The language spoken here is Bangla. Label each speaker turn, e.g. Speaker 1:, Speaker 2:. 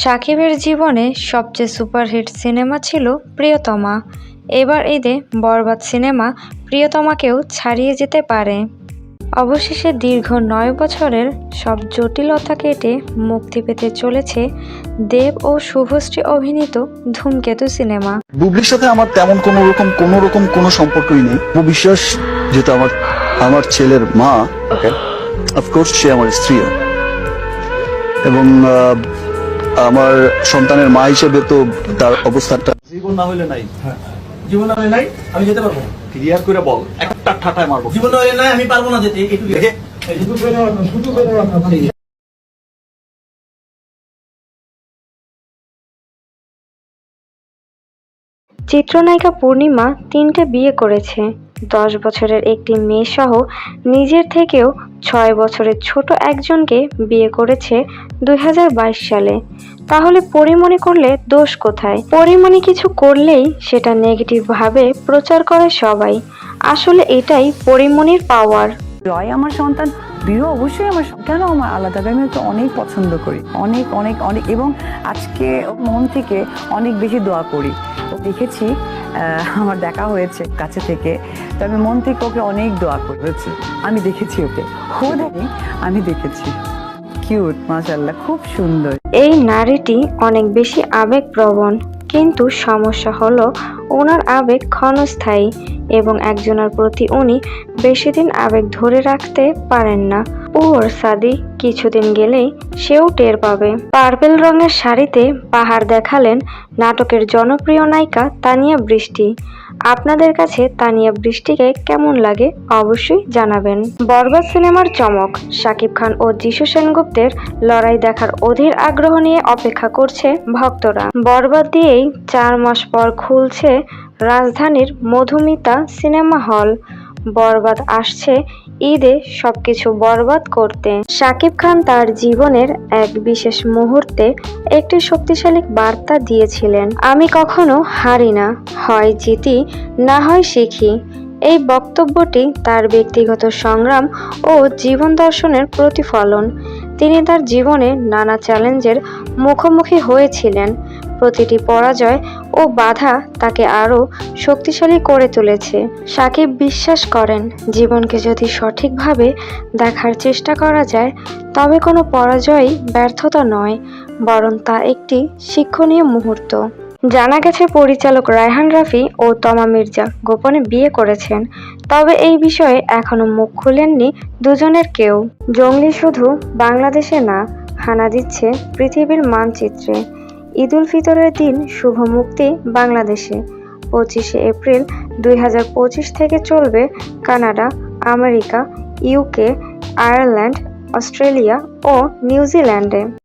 Speaker 1: শাকিবের জীবনে সবচেয়ে সুপারহিট সিনেমা ছিল প্রিয়তমা। এবার ঈদে বরবাদ সিনেমা প্রিয়তমাকেও ছাড়িয়ে যেতে পারে। অবশেষে দীর্ঘ ৯ বছরের সব জটিলতা কেটে মুক্তি পেতে চলেছে দেব ও শুভশ্রী অভিনীত ধূমকেতু সিনেমা।
Speaker 2: বুবলির সাথে আমার তেমন কোনো সম্পর্কই নেই। বিশ্বাস যেটা আমার ছেলের মা, অফকোর্স সে আমার স্ত্রীও, এবং আমার সন্তানের মা হিসেবে তো তার অবস্থানটা জীবন না হইলে নাই।
Speaker 3: জীবন না হলে নাই আমি যেতে পারবো।
Speaker 2: ক্লিয়ার করে বল, একটা ঠাটায় মারবো।
Speaker 3: জীবন না হলে নাই আমি পারবো না যেতে। একটু দেখে
Speaker 1: চিত্রনায়িকা পূর্ণিমা ৩টে বিয়ে করেছে। ১০ বছরের একটি মেয়ে সহ নিজের থেকেও ৬ বছরের ছোট একজনকে বিয়ে করেছে ২০২২ সালে। তাহলে পরিমণি করলে দোষ কোথায়? পরিমণি কিছু করলেই সেটা নেগেটিভ ভাবে প্রচার করে সবাই। আসলে এটাই পরিমণির পাওয়ার।
Speaker 4: জয় আমার সন্তান, প্রিয় অবশ্যই আমার কেন আমার আলাদা, আমি ওকে অনেক পছন্দ করি, অনেক অনেক অনেক, এবং আজকে মন থেকে অনেক বেশি দোয়া করি। দেখেছি আমার দেখা হয়েছে কাছে থেকে, তো আমি মন থেকে ওকে অনেক দোয়া করেছি। আমি দেখেছি ওকে, আমি দেখেছি, কিউট, মাশাআল্লাহ, খুব সুন্দর।
Speaker 1: এই নারীটি অনেক বেশি আবেগপ্রবণ, কিন্তু সমস্যা হলো ওনার আবেগ ক্ষণস্থায়ী এবং একজনের প্রতি উনি বেশি দিন আবেগ ধরে রাখতে পারেন না। ওর সাদি কিছুদিন গেলেই সেও টের পাবে। পার্পেল রঙের শাড়িতে পাহাড় দেখালেন নাটকের জনপ্রিয় নায়িকা তানিয়া বৃষ্টি। আপনাদের কাছে তানিয়া বৃষ্টিকে কেমন লাগে অবশ্যই জানাবেন। বরবাদ সিনেমার চমক, শাকিব খান ও যিশু সেনগুপ্তের লড়াই দেখার অধীর আগ্রহ নিয়ে অপেক্ষা করছে ভক্তরা। বরবাদ দিয়েই ৪ মাস পর খুলছে রাজধানীর মধুমিতা সিনেমা হল। বরবাদ আসছে ঈদে সবকিছু বরবাদ করতে। শাকিব খান তার জীবনের এক বিশেষ মুহূর্তে একটি শক্তিশালী বার্তা দিয়েছিলেন, আমি কখনো হারি না, হয় জিতি না হয় শিখি। এই বক্তব্যটি তার ব্যক্তিগত সংগ্রাম ও জীবন দর্শনের প্রতিফলন। তিনি তার জীবনে নানা চ্যালেঞ্জের মুখোমুখি হয়েছিলেন। প্রতিটি পরাজয় ও বাধা তাকে আরও শক্তিশালী করে তুলেছে। শাকিব বিশ্বাস করেন, জীবনকে যদি সঠিকভাবে দেখার চেষ্টা করা যায় তবে কোনো পরাজয়ই ব্যর্থতা নয়, বরং তা একটি শিক্ষণীয় মুহূর্ত। জানা গেছে পরিচালক রায়হান রাফি ও তমা মির্জা গোপনে বিয়ে করেছেন, তবে এই বিষয়ে এখনো মুখ খুলেননি দুজনের কেউ। জঙ্গলি শুধু বাংলাদেশে না, হানা দিচ্ছে পৃথিবীর মানচিত্রে। ঈদ উল ফিতরের দিন শুভ মুক্তি বাংলাদেশে। 25শে এপ্রিল 2025 থেকে চলবে Canada, America, UK, Ireland, Australia ও নিউজিল্যান্ডে।